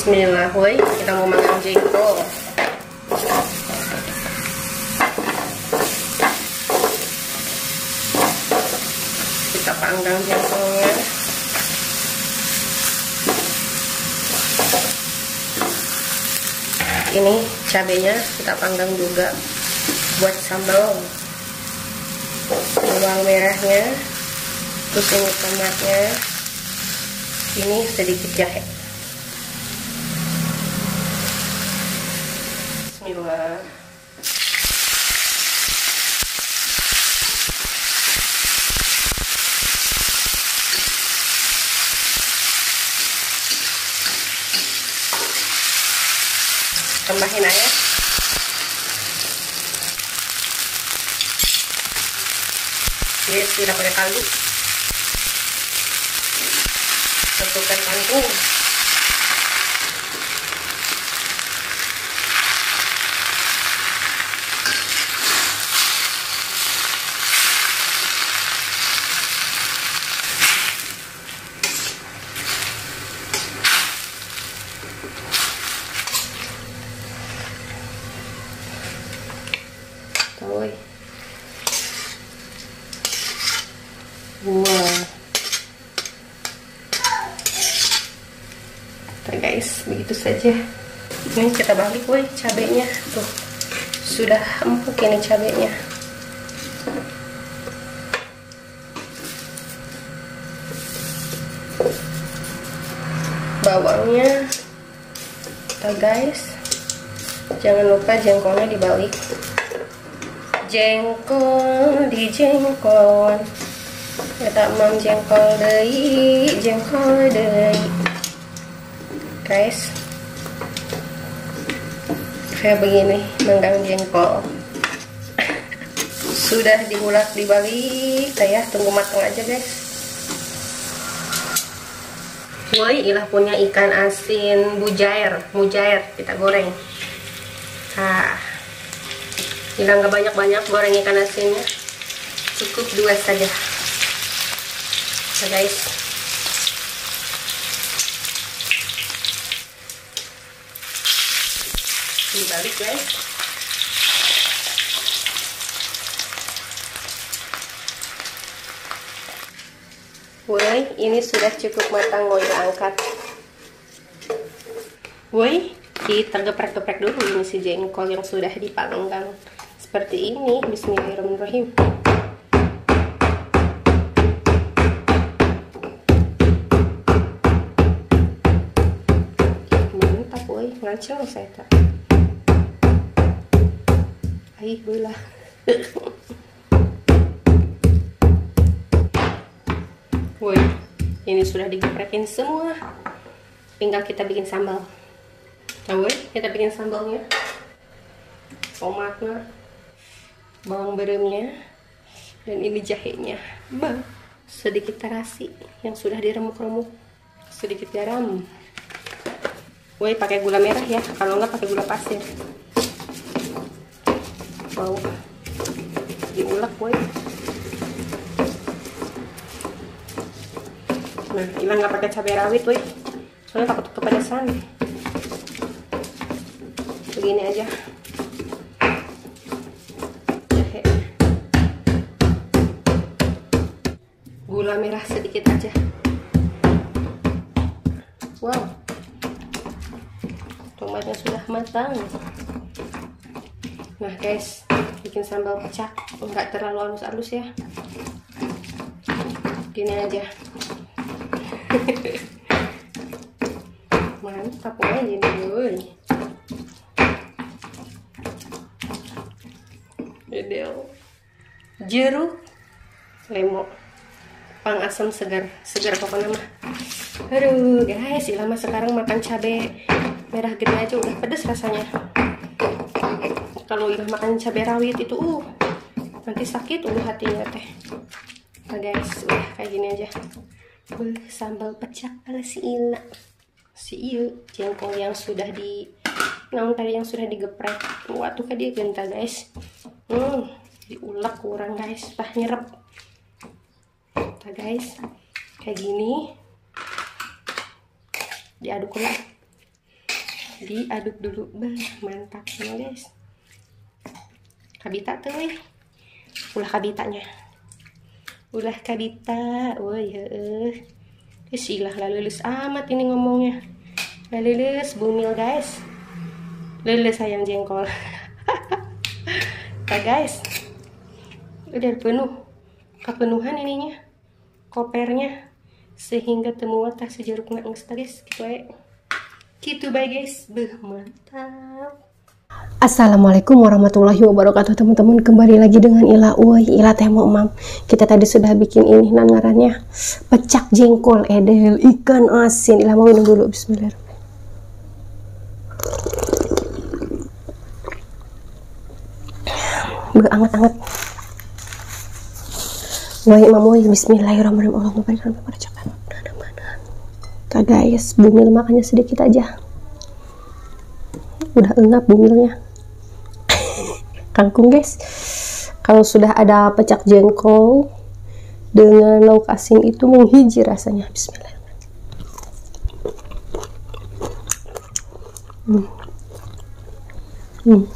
Bismillah, woi, kita mau makan jengkol. Kita panggang jengkolnya. Ini cabenya kita panggang juga buat sambal. Bawang merahnya, terus ini tomatnya, ini sedikit jahe. Bismillah. Tambahin air. Yes, tidak pakai kaldu. Masukkan kangkung. Wah, nah guys, begitu saja. Ini kita balik, woi, cabenya tuh sudah empuk ini cabenya. Bawangnya, kita guys, jangan lupa jengkolnya dibalik. Jengkol di jengkol, kita mam jengkol deui, jengkol deui. Guys, kayak begini manggang jengkol. Sudah diulek dibalik, saya tunggu matang aja guys. Woi, ilah punya ikan asin mujair kita goreng. Tidak nggak banyak-banyak goreng ikan asinnya, cukup 2 saja. Nah guys, dibalik guys. Woi, ini sudah cukup matang, mau diangkat. Woi, kita geprek-geprek dulu ini si jengkol yang sudah dipanggang. Seperti ini. Bismillahirrahmanirrahim. Mantap woi, ngancel saya tak. Aih belah. Woi, ini sudah digeprekin semua. Tinggal kita bikin sambal. Nah woi, kita bikin sambalnya. Tomatnya, bawang beremnya, dan ini jahenya. Bang, sedikit terasi yang sudah diremuk-remuk, sedikit garam. Woi, pakai gula merah ya, kalau nggak pakai gula pasir. Wow, diulek woi. Nah, Ilang nggak pakai cabai rawit woi, soalnya takut kepedesan. Begini aja. Gula merah sedikit aja. Wow, tomatnya sudah matang. Nah guys, bikin sambal pecak nggak terlalu halus-halus ya, gini aja. Mantap aja nih boy. Jeruk, lemon, pang asam segar pokoknya mah. Aduh guys, lama sekarang makan cabai merah gede aja udah pedes rasanya. Kalau udah makan cabai rawit itu nanti sakit hatinya teh. Nah guys, udah kayak gini aja. Sambal pecak ala si Ila. Si jengkol yang sudah tadi yang sudah digeprek. Waktu kan dia genta guys. Diulek kurang guys, tah nyerep. Nah guys, kayak gini diaduk ulang. diaduk dulu. Mantap ya guys. Kabita tuh ulah kabitanya. Ulah kabita. Woi heuh. Silah lulus amat ini ngomongnya. Lulus bumil guys. Lulus sayang jengkol. Nah guys. Udah penuh. Kepenuhan ininya. Kopernya. Sehingga temu watah sejeruk nak guys. Gitu bae guys. Mantap. Assalamualaikum warahmatullahi wabarakatuh teman-teman, kembali lagi dengan Ila. Ila temo mam. Kita tadi sudah bikin ini nangarannya pecak jengkol edel ikan asin. Ila mau minum dulu, bismillahirrahmanirrahim. Anget-anget. Woi mam, woi bismillahirrahmanirrahim. Allahumma barik lana pada cakan. Kak guys, bumil makannya sedikit aja. Udah engap bumilnya. Kangkung guys, kalau sudah ada pecak jengkol dengan lauk asin itu menghiji rasanya. Bismillahirrahmanirrahim.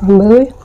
Baik.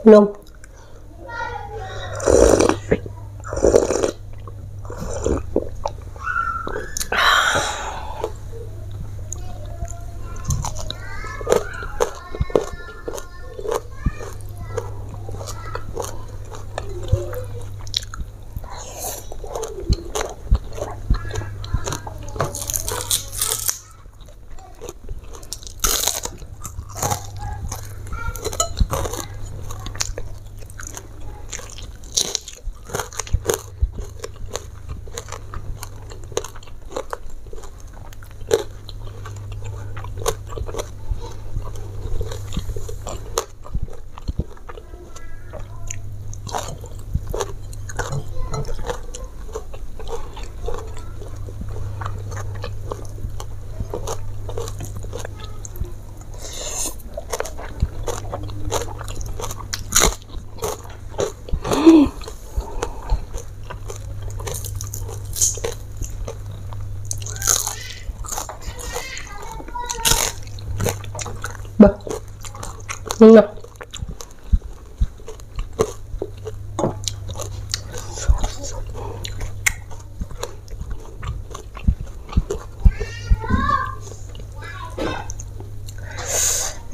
Belum. Bah. Nah.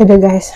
Udah guys.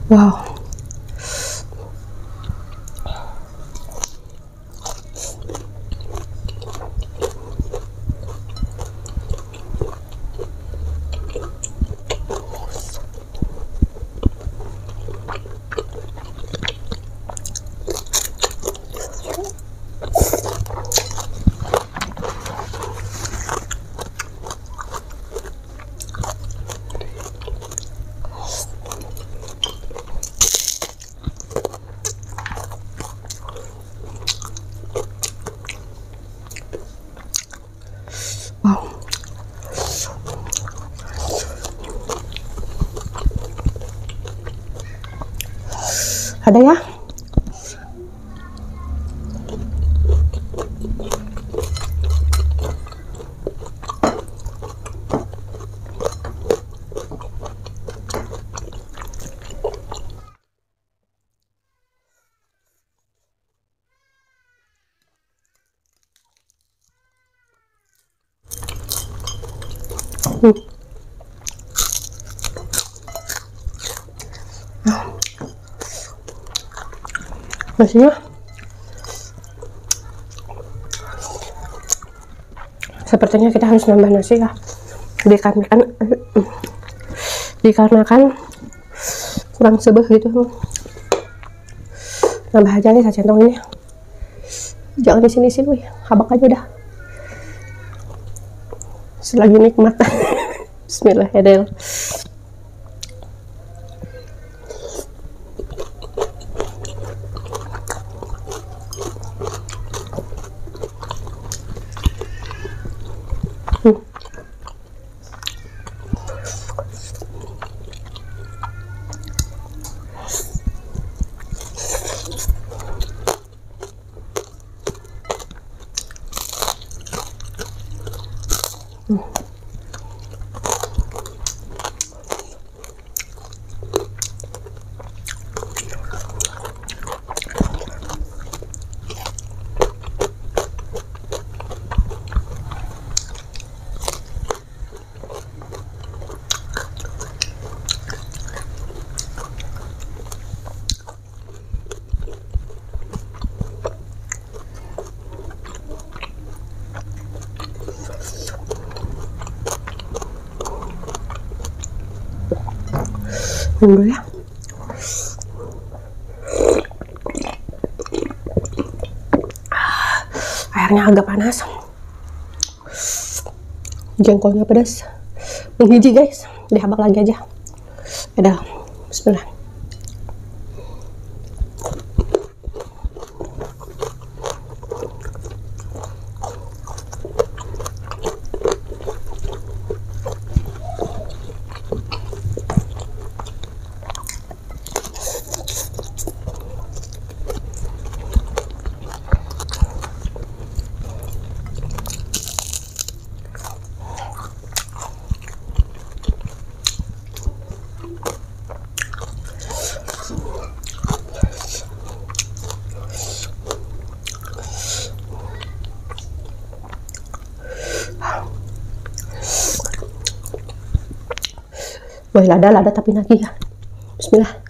Wow. Wow. Ada ya? Nasinya sepertinya kita harus nambah nasi ya, dikarenakan kurang sebeh gitu. Nambah aja nih sacentong ini, jangan di sini sini, habak aja udah. Selagi nikmat. Bismillahirrahmanirrahim. Dulu ya. Airnya agak panas, jengkolnya pedas, menghiji guys, dihabak lagi aja. Udah, bismillah. Wah, lada tapi nagih ya. Bismillah.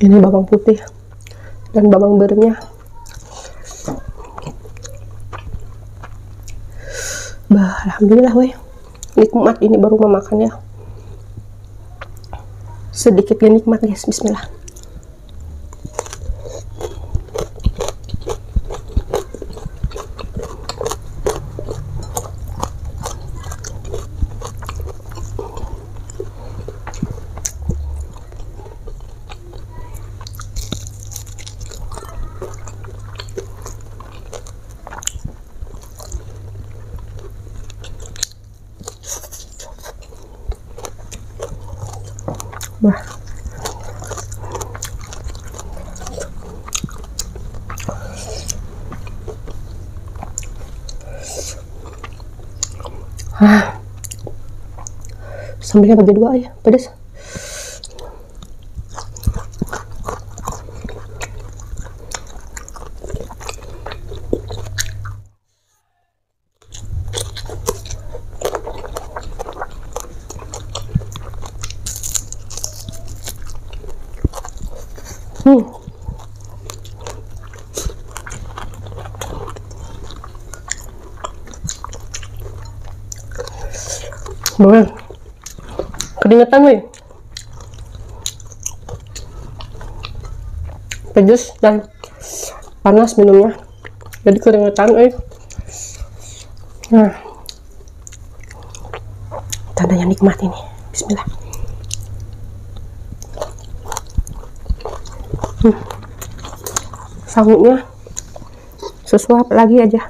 Ini bawang putih dan bawang merahnya. Bah, alhamdulillah weh, nikmat ini baru memakannya. Sedikitnya nikmat guys, bismillah. Sambalnya bagi dua ya, pedas. Boleh. Keringetan weh. Pedas dan panas minumnya. Jadi keringetan Nah. Tandanya nikmat ini. Bismillah. Sanggunya sesuap lagi aja.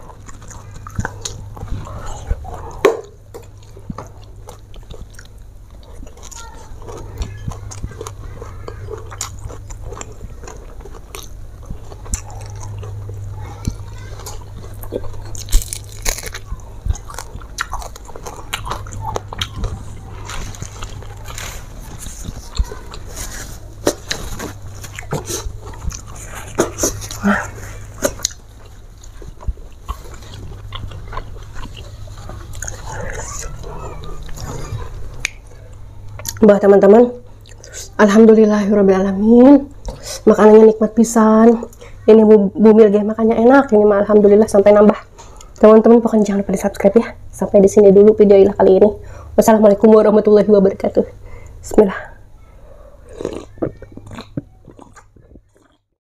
Bah teman-teman, alhamdulillahirobbilalamin, makanannya nikmat pisan. Ini bumil ge makannya enak ini mah, alhamdulillah sampai nambah. Teman-teman pokoknya jangan lupa di subscribe ya. Sampai di sini dulu video ilah kali ini. Wassalamualaikum warahmatullahi wabarakatuh. Bismillah.